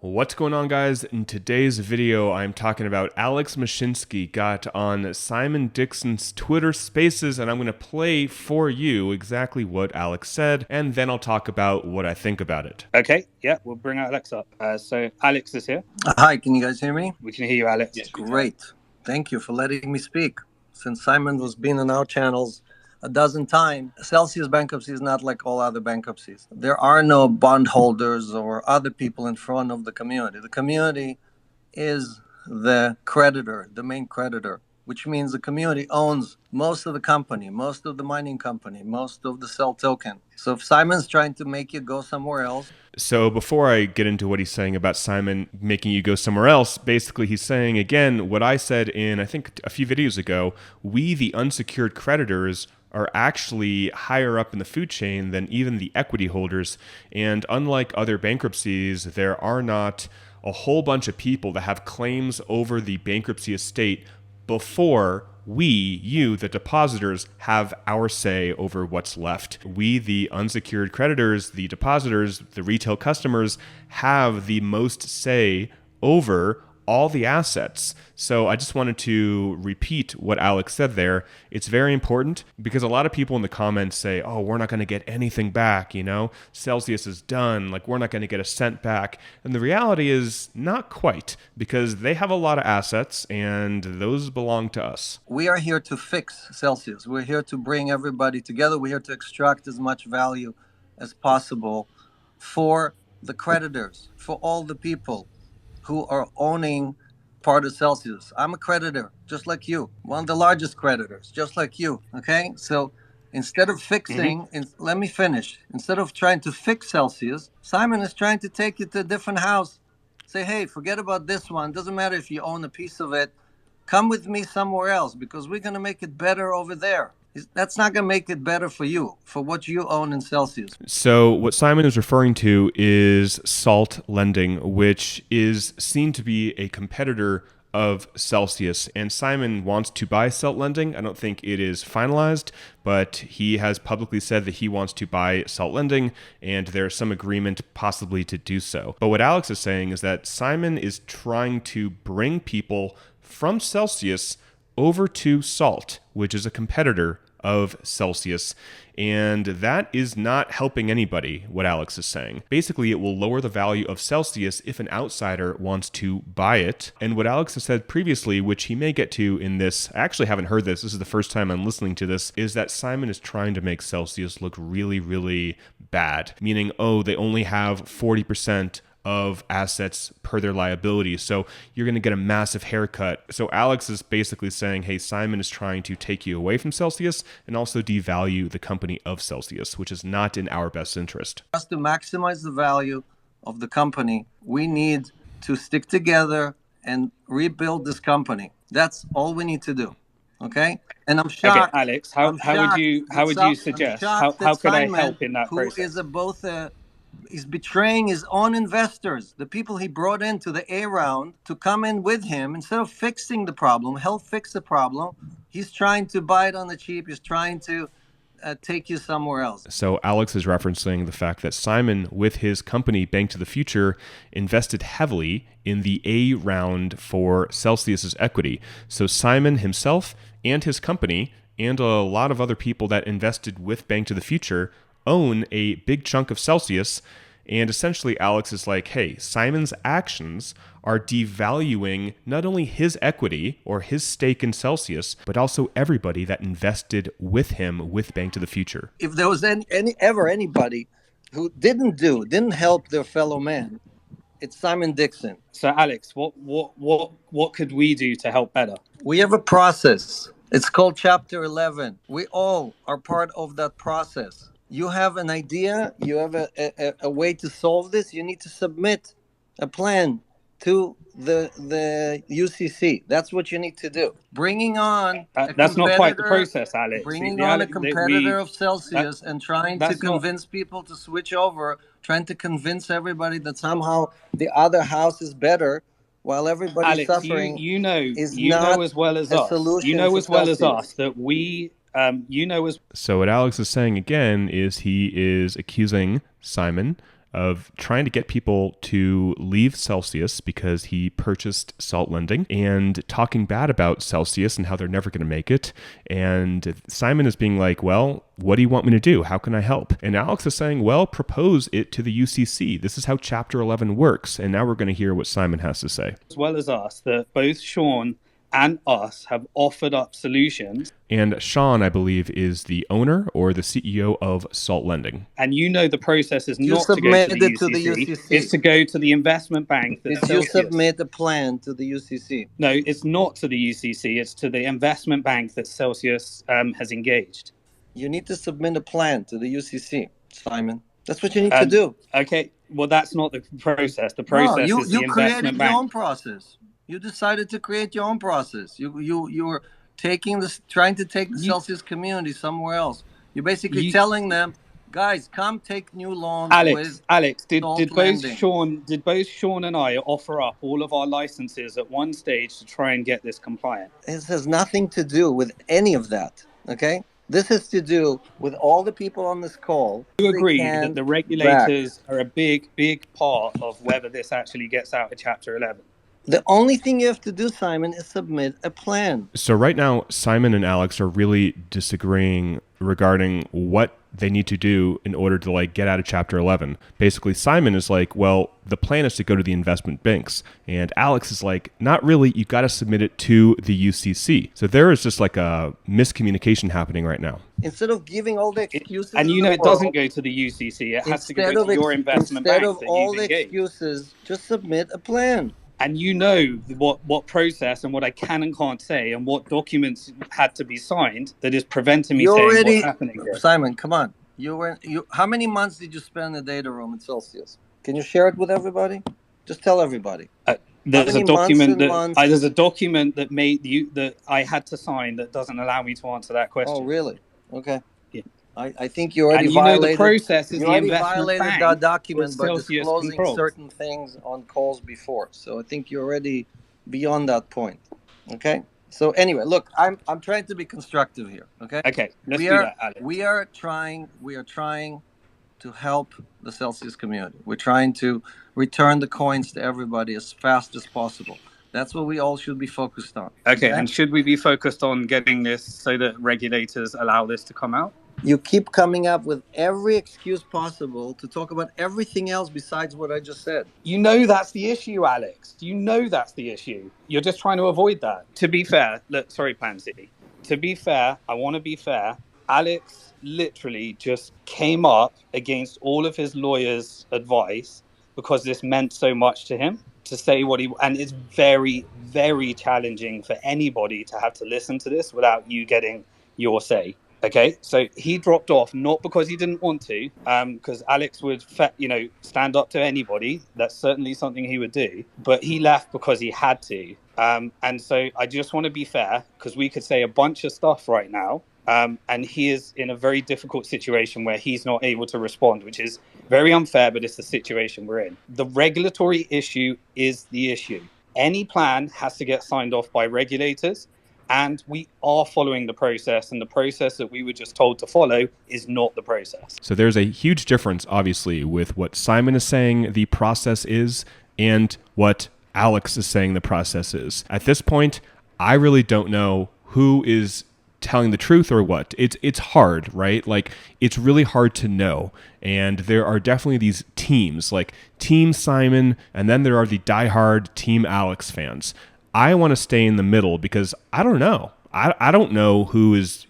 What's going on, guys? In today's video, I'm talking about Alex Mashinsky got on Simon Dixon's Twitter Spaces, and I'm going to play for you exactly what Alex said, and then I'll talk about what I think about it. Okay, yeah, we'll bring Alex up. So Alex is here. Hi, can you guys hear me? We can hear you, Alex. Yes, great. Thank you for letting me speak. Since Simon was been on our channels a dozen times, Celsius bankruptcy is not like all other bankruptcies. There are no bondholders or other people in front of the community. The community is the creditor, the main creditor, which means the community owns most of the company, most of the mining company, most of the sell token. So if Simon's trying to make you go somewhere else. So before I get into what he's saying about Simon making you go somewhere else, basically he's saying again what I said in, I think, a few videos ago. We, the unsecured creditors, are actually higher up in the food chain than even the equity holders. And unlike other bankruptcies, there are not a whole bunch of people that have claims over the bankruptcy estate before we, you, the depositors, have our say over what's left. We, the unsecured creditors, the depositors, the retail customers, have the most say over all the assets. So I just wanted to repeat what Alex said there. It's very important because a lot of people in the comments say, oh, we're not going to get anything back, you know, Celsius is done, like we're not going to get a cent back. And the reality is not quite, because they have a lot of assets and those belong to us. We are here to fix Celsius. We're here to bring everybody together. We're here to extract as much value as possible for the creditors, for all the people who are owning part of Celsius. I'm a creditor, just like you. One of the largest creditors, just like you. Okay? So instead of fixing, let me finish. Instead of trying to fix Celsius, Simon is trying to take you to a different house. Say, hey, forget about this one. Doesn't matter if you own a piece of it. Come with me somewhere else because we're going to make it better over there. That's not going to make it better for you, for what you own in Celsius. So what Simon is referring to is Salt Lending, which is seen to be a competitor of Celsius. And Simon wants to buy Salt Lending. I don't think it is finalized, but he has publicly said that he wants to buy Salt Lending, and there's some agreement possibly to do so. But what Alex is saying is that Simon is trying to bring people from Celsius over to Salt, which is a competitor of Celsius, and that is not helping anybody, what Alex is saying. Basically, it will lower the value of Celsius if an outsider wants to buy it. And what Alex has said previously, which he may get to in this, I actually haven't heard this, this is the first time I'm listening to this, is that Simon is trying to make Celsius look really, really bad, meaning, oh, they only have 40% of assets per their liability, so you're going to get a massive haircut. So Alex is basically saying, hey, Simon is trying to take you away from Celsius and also devalue the company of Celsius, which is not in our best interest. For us to maximize the value of the company, we need to stick together and rebuild this company. That's all we need to do. Okay? And I'm shocked. Okay, Alex, how would you suggest? How could I help in that process? Who is he's betraying his own investors, the people he brought into the A round to come in with him. Instead of fixing the problem, help fix the problem, he's trying to buy it on the cheap. He's trying to take you somewhere else. So Alex is referencing the fact that Simon, with his company Bank to the Future, invested heavily in the A round for Celsius's equity. So Simon himself and his company and a lot of other people that invested with Bank to the Future own a big chunk of Celsius. And essentially Alex is like, hey, Simon's actions are devaluing not only his equity or his stake in Celsius, but also everybody that invested with him with Bank to the Future. If there was anybody who didn't help their fellow man, it's Simon Dixon. So Alex, what could we do to help better? We have a process. It's called Chapter 11. We all are part of that process. You have an idea, you have a way to solve this, you need to submit a plan to the UCC. That's what you need to do. Bringing on that's not quite the process, Alex. Bringing on a competitor of Celsius and trying to convince people to switch over, trying to convince everybody that somehow the other house is better while everybody's suffering. You know as well as us that we So what Alex is saying again is he is accusing Simon of trying to get people to leave Celsius because he purchased Salt Lending, and talking bad about Celsius and how they're never going to make it. And Simon is being like, well, what do you want me to do? How can I help? And Alex is saying, well, propose it to the UCC. This is how Chapter 11 works. And now we're going to hear what Simon has to say. As well as us, that both Sean and us have offered up solutions. And Sean, I believe, is the owner or the CEO of Salt Lending. And the process is not to go to the UCC. It's to go to the investment bank. Did you submit the plan to the UCC? No, it's not to the UCC. It's to the investment bank that Celsius has engaged. You need to submit a plan to the UCC, Simon. That's what you need to do. Okay. Well, that's not the process. The process is the investment bank. You created your own process. You decided to create your own process. You were trying to take the Celsius community somewhere else. You're basically telling them, guys, come take new loans. Alex, did both Sean and I offer up all of our licenses at one stage to try and get this compliant? This has nothing to do with any of that. Okay. This has to do with all the people on this call. You agree that the regulators are a big, big part of whether this actually gets out of Chapter 11? The only thing you have to do, Simon, is submit a plan. So right now, Simon and Alex are really disagreeing regarding what they need to do in order to get out of Chapter 11. Basically, Simon is like, well, the plan is to go to the investment banks. And Alex is like, not really, you got to submit it to the UCC. So there is just a miscommunication happening right now. Instead of giving all the excuses, and it doesn't go to the UCC, it has to go to your investment bank. Instead of all the excuses, just submit a plan. And what process and what I can and can't say and what documents had to be signed that is preventing me saying what's happening here. Simon, come on. How many months did you spend in the data room at Celsius? Can you share it with everybody? Just tell everybody. There's a document that I had to sign that doesn't allow me to answer that question. Oh, really? Okay. I think you already violated the process is the investment bank that document by disclosing certain things on calls before. So I think you're already beyond that point. Okay. So anyway, look, I'm trying to be constructive here. Okay. Okay. Let's do that, Alex. We are trying to help the Celsius community. We're trying to return the coins to everybody as fast as possible. That's what we all should be focused on. Okay. And should we be focused on getting this so that regulators allow this to come out? You keep coming up with every excuse possible to talk about everything else besides what I just said. That's the issue, Alex. That's the issue. You're just trying to avoid that. To be fair, sorry, Pansy. To be fair, I want to be fair. Alex literally just came up against all of his lawyers' advice because this meant so much to him to say and it's very, very challenging for anybody to have to listen to this without you getting your say. Okay, so he dropped off not because he didn't want to, because Alex would, stand up to anybody. That's certainly something he would do. But he left because he had to. And so I just want to be fair, because we could say a bunch of stuff right now. And he is in a very difficult situation where he's not able to respond, which is very unfair, but it's the situation we're in. The regulatory issue is the issue. Any plan has to get signed off by regulators. And we are following the process, and the process that we were just told to follow is not the process. So there's a huge difference, obviously, with what Simon is saying the process is and what Alex is saying the process is. At this point, I really don't know who is telling the truth or what. It's hard, right? It's really hard to know. And there are definitely these teams, like Team Simon, and then there are the diehard Team Alex fans. I want to stay in the middle because I don't know. I don't know who is,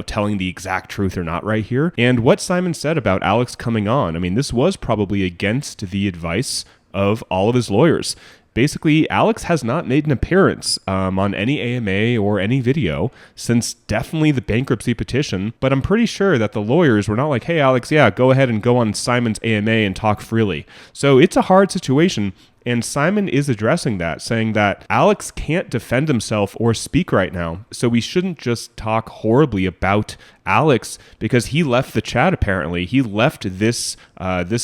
telling the exact truth or not right here. And what Simon said about Alex coming on, I mean, this was probably against the advice of all of his lawyers. Basically, Alex has not made an appearance on any AMA or any video since definitely the bankruptcy petition, but I'm pretty sure that the lawyers were not like, hey, Alex, yeah, go ahead and go on Simon's AMA and talk freely. So it's a hard situation, and Simon is addressing that, saying that Alex can't defend himself or speak right now, so we shouldn't just talk horribly about Alex because he left the chat. Apparently, he left this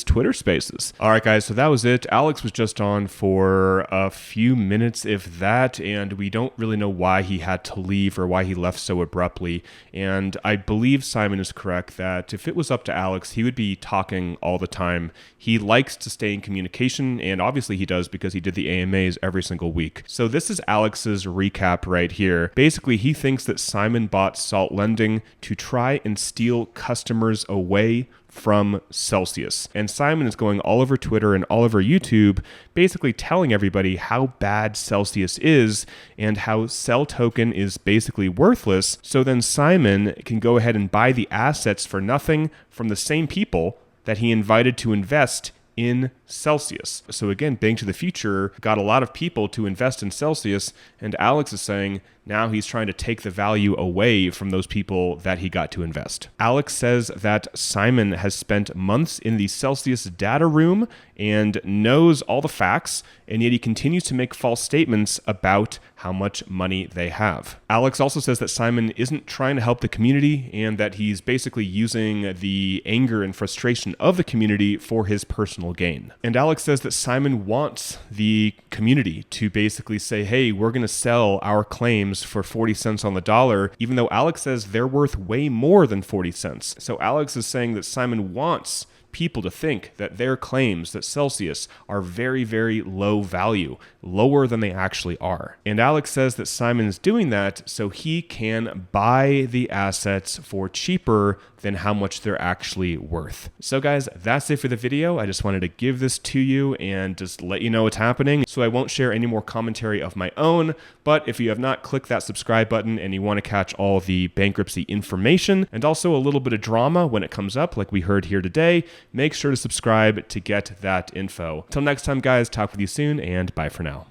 Twitter Spaces. All right, guys. So that was it. Alex was just on for a few minutes, if that, and we don't really know why he had to leave or why he left so abruptly. And I believe Simon is correct that if it was up to Alex, he would be talking all the time. He likes to stay in communication, and obviously he does because he did the AMAs every single week. So this is Alex's recap right here. Basically, he thinks that Simon bought Salt Lending to try and steal customers away from Celsius. And Simon is going all over Twitter and all over YouTube, basically telling everybody how bad Celsius is and how Cell Token is basically worthless. So then Simon can go ahead and buy the assets for nothing from the same people that he invited to invest in Celsius. So again, Bank to the Future got a lot of people to invest in Celsius, and Alex is saying now he's trying to take the value away from those people that he got to invest. Alex says that Simon has spent months in the Celsius data room and knows all the facts, and yet he continues to make false statements about how much money they have. Alex also says that Simon isn't trying to help the community and that he's basically using the anger and frustration of the community for his personal gain. And Alex says that Simon wants the community to basically say, hey, we're going to sell our claims for 40 cents on the dollar, even though Alex says they're worth way more than 40 cents. So Alex is saying that Simon wants people to think that their claims that Celsius are very, very low value, lower than they actually are. And Alex says that Simon is doing that so he can buy the assets for cheaper than how much they're actually worth. So guys, that's it for the video. I just wanted to give this to you and just let you know what's happening. So I won't share any more commentary of my own, but if you have not clicked that subscribe button and you want to catch all the bankruptcy information and also a little bit of drama when it comes up like we heard here today, make sure to subscribe to get that info. Till next time guys, talk with you soon and bye for now.